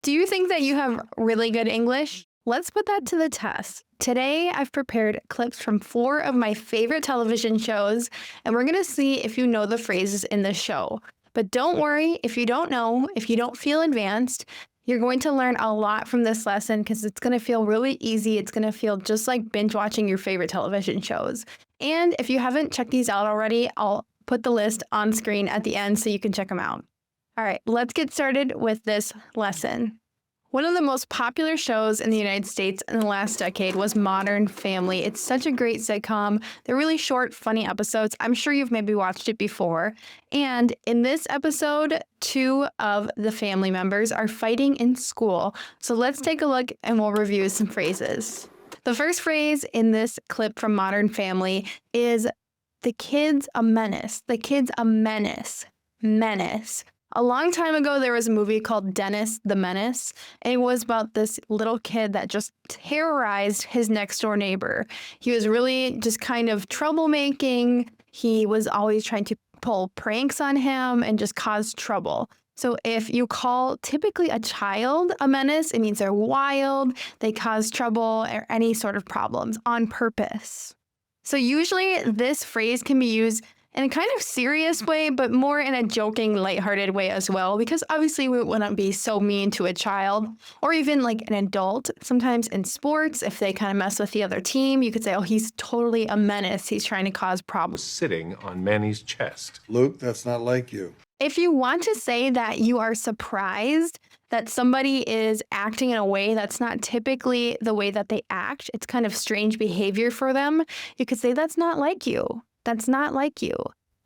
Do you think that you have really good English? Let's put that to the test. Today, I've prepared clips from 4 of my favorite television shows, and we're going to see if you know the phrases in the show. But don't worry, if you don't know, if you don't feel advanced, you're going to learn a lot from this lesson because it's going to feel really easy. It's going to feel just like binge watching your favorite television shows. And if you haven't checked these out already, I'll put the list on screen at the end so you can check them out. All right, let's get started with this lesson. One of the most popular shows in the United States in the last decade was Modern Family. It's such a great sitcom. They're really short, funny episodes. I'm sure you've maybe watched it before. And in this episode, 2 of the family members are fighting in school. So let's take a look and we'll review some phrases. The first phrase in this clip from Modern Family is, "The kid's a menace." The kid's a menace. Menace. A long time ago, there was a movie called Dennis the Menace, and it was about this little kid that just terrorized his next door neighbor. He was really just kind of troublemaking. He was always trying to pull pranks on him and just cause trouble. So if you call typically a child a menace, it means they're wild, they cause trouble or any sort of problems on purpose. So usually this phrase can be used in a kind of serious way, but more in a joking, lighthearted way as well, because obviously we wouldn't be so mean to a child or even like an adult. Sometimes in sports, if they kind of mess with the other team, you could say, oh, he's totally a menace. He's trying to cause problems. Sitting on Manny's chest. Luke, that's not like you. If you want to say that you are surprised that somebody is acting in a way that's not typically the way that they act, it's kind of strange behavior for them, you could say that's not like you. That's not like you.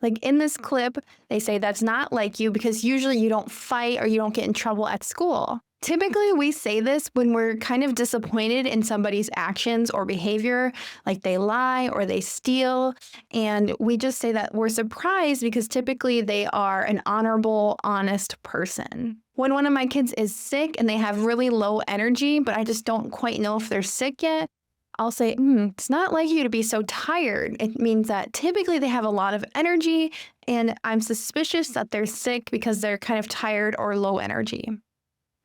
Like in this clip, they say that's not like you because usually you don't fight or you don't get in trouble at school. Typically, we say this when we're kind of disappointed in somebody's actions or behavior, like they lie or they steal. And we just say that we're surprised because typically they are an honorable, honest person. When one of my kids is sick and they have really low energy, but I just don't quite know if they're sick yet, I'll say, it's not like you to be so tired. It means that typically they have a lot of energy, and I'm suspicious that they're sick because they're kind of tired or low energy.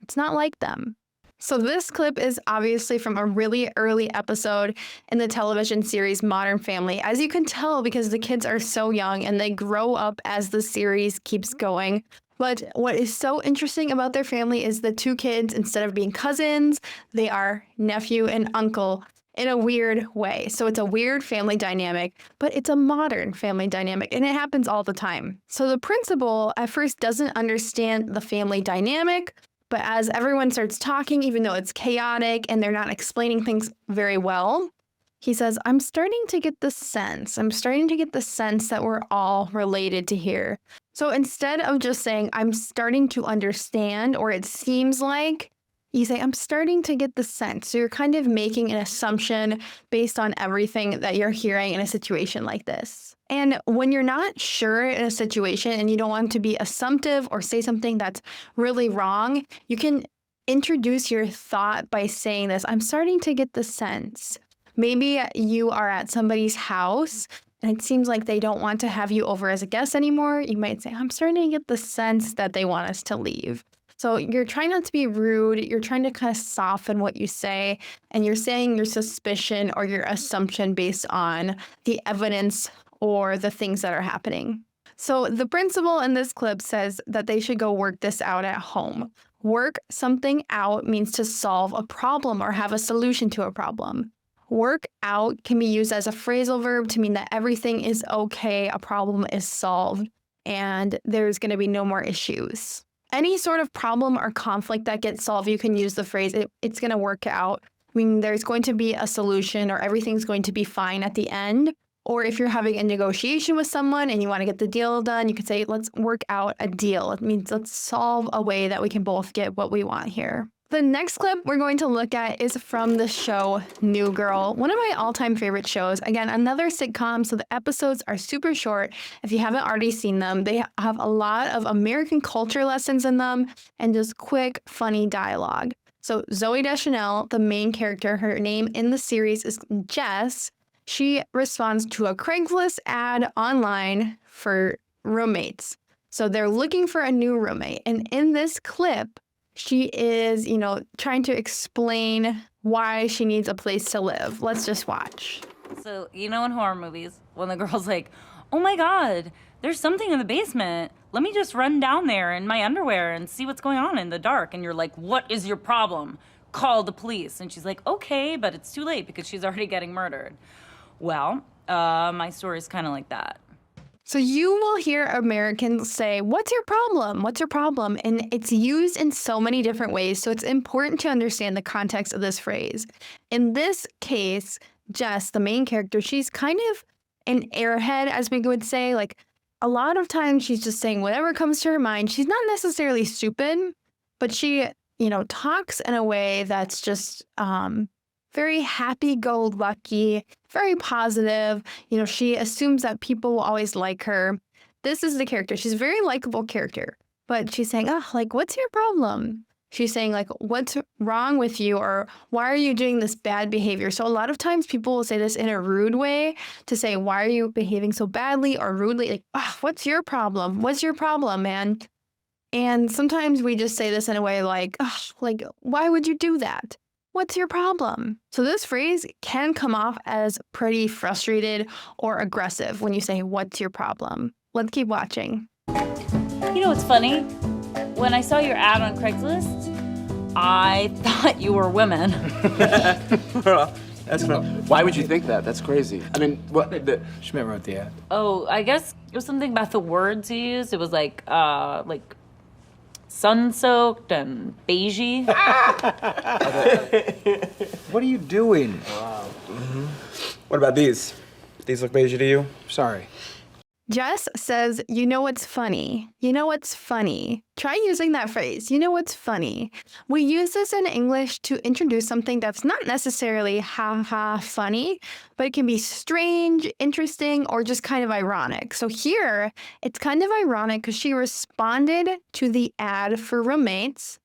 It's not like them. So this clip is obviously from a really early episode in the television series Modern Family. As you can tell, because the kids are so young and they grow up as the series keeps going. But what is so interesting about their family is the 2 kids, instead of being cousins, they are nephew and uncle in a weird way. So it's a weird family dynamic, but it's a modern family dynamic, and it happens all the time. So the principal at first doesn't understand the family dynamic, but as everyone starts talking, even though it's chaotic and they're not explaining things very well, he says, I'm starting to get the sense that we're all related to here. So instead of just saying, I'm starting to understand, or it seems like, you say, I'm starting to get the sense. So you're kind of making an assumption based on everything that you're hearing in a situation like this. And when you're not sure in a situation and you don't want to be assumptive or say something that's really wrong, you can introduce your thought by saying this, I'm starting to get the sense. Maybe you are at somebody's house and it seems like they don't want to have you over as a guest anymore. You might say, I'm starting to get the sense that they want us to leave. So you're trying not to be rude, you're trying to kind of soften what you say, and you're saying your suspicion or your assumption based on the evidence or the things that are happening. So the principal in this clip says that they should go work this out at home. Work something out means to solve a problem or have a solution to a problem. Work out can be used as a phrasal verb to mean that everything is okay, a problem is solved, and there's going to be no more issues. Any sort of problem or conflict that gets solved, you can use the phrase, it's going to work out. I mean, there's going to be a solution or everything's going to be fine at the end. Or if you're having a negotiation with someone and you want to get the deal done, you could say, let's work out a deal. It means let's solve a way that we can both get what we want here. The next clip we're going to look at is from the show New Girl, one of my all-time favorite shows. Again, another sitcom, so the episodes are super short. If you haven't already seen them, they have a lot of American culture lessons in them and just quick, funny dialogue. So Zooey Deschanel, the main character, her name in the series is Jess. She responds to a Craigslist ad online for roommates. So they're looking for a new roommate. And in this clip, She is, trying to explain why she needs a place to live. Let's just watch. So, in horror movies, when the girl's like, oh my God, there's something in the basement. Let me just run down there in my underwear and see what's going on in the dark. And you're like, what is your problem? Call the police. And she's like, okay, but it's too late because she's already getting murdered. Well, my story's kind of like that. So you will hear Americans say, what's your problem? What's your problem? And it's used in so many different ways. So it's important to understand the context of this phrase. In this case, Jess, the main character, she's kind of an airhead, as we would say. Like, a lot of times she's just saying whatever comes to her mind. She's not necessarily stupid, but she, talks in a way that's just very happy-go-lucky, very positive. She assumes that people will always like her. This is the character. She's a very likable character, but she's saying, what's your problem? She's saying, what's wrong with you, or why are you doing this bad behavior? So a lot of times people will say this in a rude way to say, why are you behaving so badly or rudely? Like, what's your problem? What's your problem, man? And sometimes we just say this in a way like, why would you do that? What's your problem? So this phrase can come off as pretty frustrated or aggressive when you say, what's your problem? Let's keep watching. What's funny? When I saw your ad on Craigslist, I thought you were women. That's funny. Why would you think that? That's crazy. I mean, what? Schmidt wrote the ad. Oh, I guess it was something about the words you used. It was like sun-soaked and beigey. What are you doing? Wow. Mm-hmm. What about these? These look beige to you? Sorry. Jess says, you know what's funny? You know what's funny? Try using that phrase, you know what's funny. We use this in English to introduce something that's not necessarily ha-ha funny, but it can be strange, interesting, or just kind of ironic. So here, it's kind of ironic because she responded to the ad for roommates,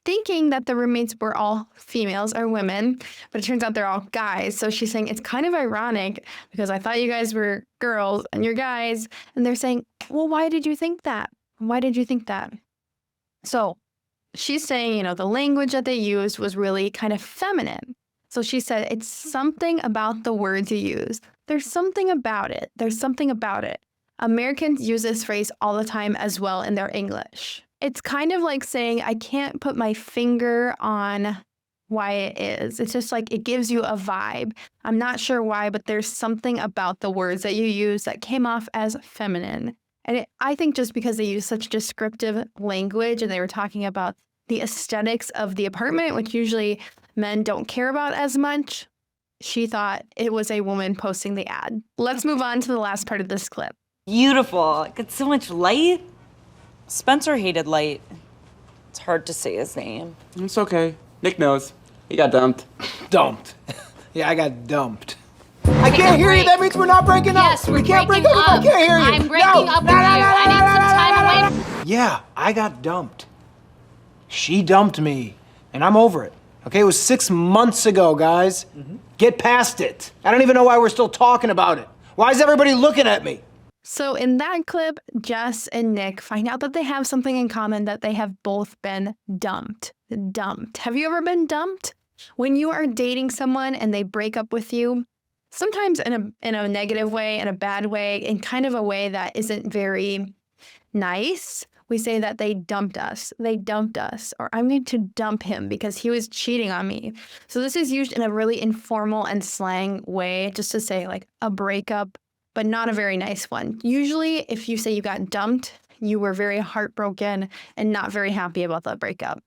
thinking that the roommates were all females or women, but it turns out they're all guys. So she's saying it's kind of ironic because I thought you guys were girls and you're guys. And they're saying, well, why did you think that? Why did you think that? So she's saying, the language that they used was really kind of feminine. So she said, it's something about the words you use. There's something about it. There's something about it. Americans use this phrase all the time as well in their English. It's kind of like saying, I can't put my finger on why it is. It's just like it gives you a vibe. I'm not sure why, but there's something about the words that you use that came off as feminine. And I think just because they use such descriptive language and they were talking about the aesthetics of the apartment, which usually men don't care about as much, she thought it was a woman posting the ad. Let's move on to the last part of this clip. Beautiful. It gets so much light. Spencer hated light. It's hard to say his name. It's okay. Nick knows. He got dumped. Dumped. Yeah, I got dumped. I can't hear you. That means we're not breaking up. Yes, we can't break up. I can't hear you. I'm breaking up with you. I need some time away. Yeah, I got dumped. She dumped me, and I'm over it. Okay, it was 6 months ago, guys. Get past it. I don't even know why we're still talking about it. Why is everybody looking at me? So in that clip, Jess and Nick find out that they have something in common, that they have both been dumped. Dumped. Have you ever been dumped? When you are dating someone and they break up with you, sometimes in a negative way, in a bad way, in kind of a way that isn't very nice, we say that they dumped us. They dumped us. Or I'm going to dump him because he was cheating on me. So this is used in a really informal and slang way, just to say like a breakup, but not a very nice one. Usually, if you say you got dumped, you were very heartbroken and not very happy about that breakup.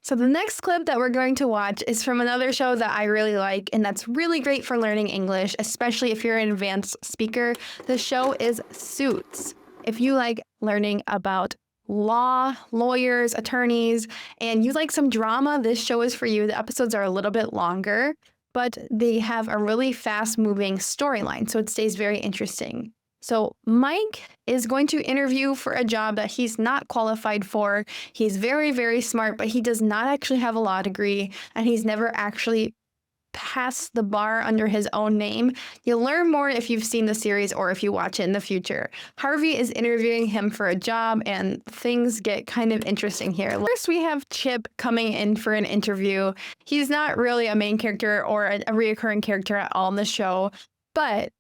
So the next clip that we're going to watch is from another show that I really like, and that's really great for learning English, especially if you're an advanced speaker. The show is Suits. If you like learning about law, lawyers, attorneys, and you like some drama, this show is for you. The episodes are a little bit longer, but they have a really fast-moving storyline, so it stays very interesting. So Mike is going to interview for a job that he's not qualified for. He's very, very smart, but he does not actually have a law degree, and he's never actually pass the bar under his own name. You'll learn more if you've seen the series or if you watch it in the future. Harvey is interviewing him for a job, and things get kind of interesting here. First, we have Chip coming in for an interview. He's not really a main character or a reoccurring character at all in the show, but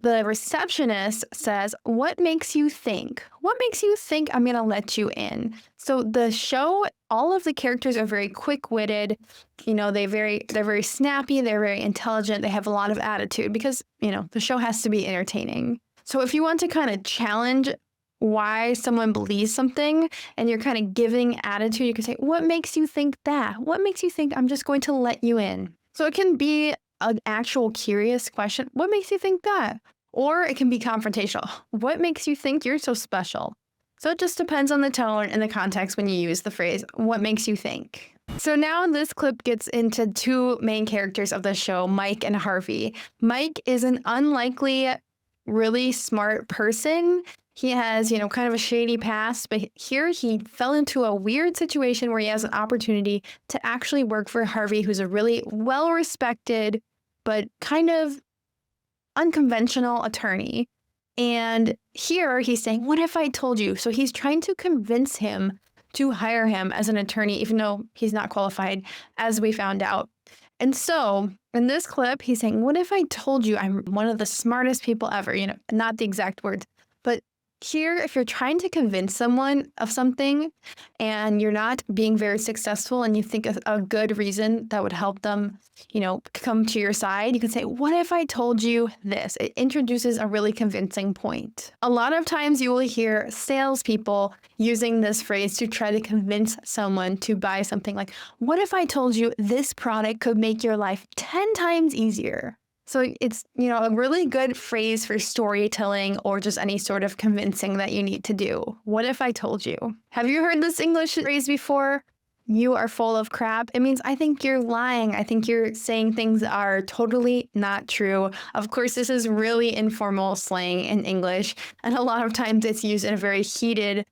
the receptionist says, "What makes you think? What makes you think I'm going to let you in?" So the show, all of the characters are very quick-witted. You know, they're very snappy, they're very intelligent, they have a lot of attitude because, you know, the show has to be entertaining. So if you want to kind of challenge why someone believes something and you're kind of giving attitude, you can say, "What makes you think that? What makes you think I'm just going to let you in?" So it can be an actual curious question. What makes you think that? Or it can be confrontational. What makes you think you're so special? So it just depends on the tone and the context when you use the phrase, what makes you think? So now this clip gets into two main characters of the show, Mike and Harvey. Mike is an unlikely, really smart person. He has, you know, kind of a shady past, but here he fell into a weird situation where he has an opportunity to actually work for Harvey, who's a really well-respected but kind of unconventional attorney. And here he's saying, "What if I told you?" So he's trying to convince him to hire him as an attorney, even though he's not qualified, as we found out. And so in this clip, he's saying, "What if I told you I'm one of the smartest people ever?" You know, not the exact words, but here, if you're trying to convince someone of something and you're not being very successful and you think a good reason that would help them, you know, come to your side, you can say, "What if I told you this?" It introduces a really convincing point. A lot of times you will hear salespeople using this phrase to try to convince someone to buy something like, "What if I told you this product could make your life 10 times easier?" So it's, you know, a really good phrase for storytelling or just any sort of convincing that you need to do. What if I told you? Have you heard this English phrase before? You are full of crap. It means I think you're lying. I think you're saying things that are totally not true. Of course, this is really informal slang in English, and a lot of times it's used in a very heated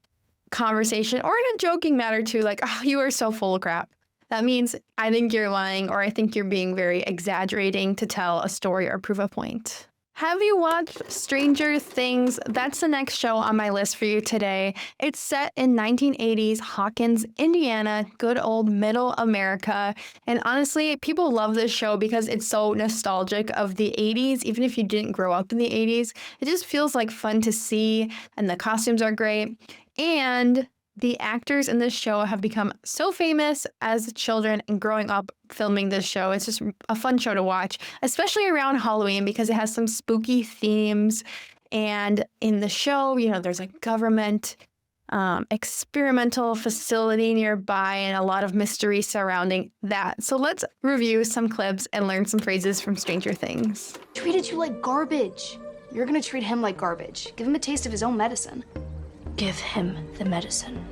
conversation or in a joking manner too, like, "Oh, you are so full of crap." That means I think you're lying or I think you're being very exaggerating to tell a story or prove a point. Have you watched Stranger Things? That's the next show on my list for you today. It's set in 1980s Hawkins, Indiana, good old middle America. And honestly, people love this show because it's so nostalgic of the 80s. Even if you didn't grow up in the 80s, it just feels like fun to see and the costumes are great. And the actors in this show have become so famous as children and growing up filming this show. It's just a fun show to watch, especially around Halloween because it has some spooky themes. And in the show, you know, there's a government experimental facility nearby and a lot of mystery surrounding that. So let's review some clips and learn some phrases from Stranger Things. Treated you like garbage. You're gonna treat him like garbage. Give him a taste of his own medicine. Give him the medicine.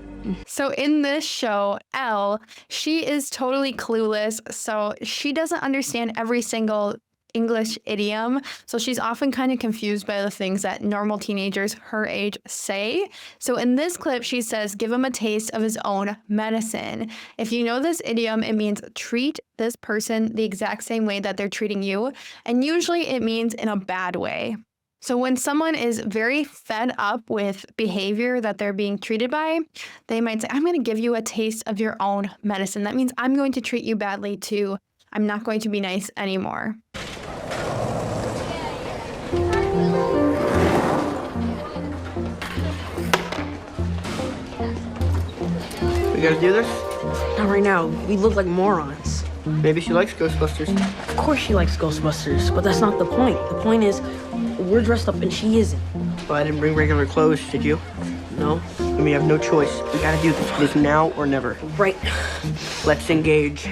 So in this show, Elle, she is totally clueless. So she doesn't understand every single English idiom. So she's often kind of confused by the things that normal teenagers her age say. So in this clip, she says, "Give him a taste of his own medicine." If you know this idiom, it means treat this person the exact same way that they're treating you. And usually it means in a bad way. So when someone is very fed up with behavior that they're being treated by, they might say, "I'm going to give you a taste of your own medicine." That means I'm going to treat you badly too. I'm not going to be nice anymore. We gotta do this? Not right now. We look like morons. Maybe she likes Ghostbusters. Of course she likes Ghostbusters, but that's not the point. The point is, we're dressed up and she isn't. Well, I didn't bring regular clothes, did you? No? And we have no choice. We gotta do this. It is now or never. Right. Let's engage.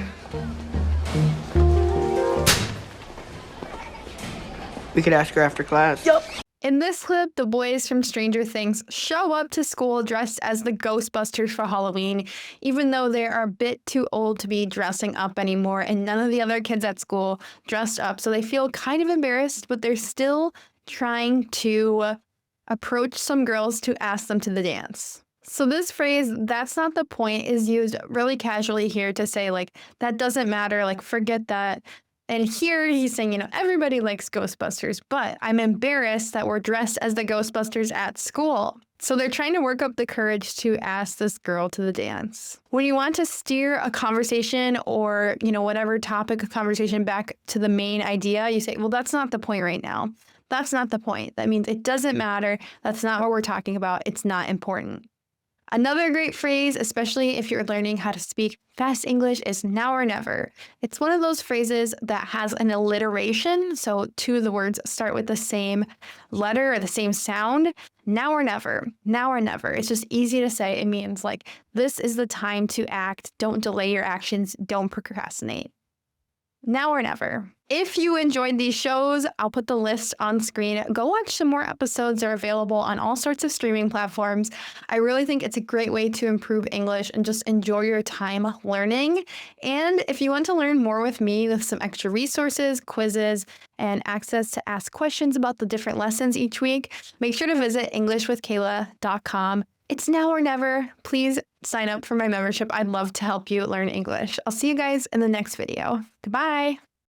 We could ask her after class. Yup. In this clip, the boys from Stranger Things show up to school dressed as the Ghostbusters for Halloween, even though they are a bit too old to be dressing up anymore, and none of the other kids at school dressed up. So they feel kind of embarrassed, but they're still trying to approach some girls to ask them to the dance. So this phrase, "that's not the point," is used really casually here to say, like, that doesn't matter, like, forget that. And here he's saying, everybody likes Ghostbusters, but I'm embarrassed that we're dressed as the Ghostbusters at school. So they're trying to work up the courage to ask this girl to the dance. When you want to steer a conversation or, whatever topic of conversation back to the main idea, you say, well, that's not the point right now. That's not the point. That means it doesn't matter. That's not what we're talking about. It's not important. Another great phrase, especially if you're learning how to speak fast English, is now or never. It's one of those phrases that has an alliteration, so two of the words start with the same letter or the same sound. Now or never. Now or never. It's just easy to say. It means like, this is the time to act. Don't delay your actions. Don't procrastinate. Now or never. If you enjoyed these shows, I'll put the list on screen. Go watch some more episodes. They're available on all sorts of streaming platforms. I really think it's a great way to improve English and just enjoy your time learning. And if you want to learn more with me with some extra resources, quizzes, and access to ask questions about the different lessons each week, make sure to visit EnglishWithKayla.com. It's now or never. Please sign up for my membership. I'd love to help you learn English. I'll see you guys in the next video. Goodbye.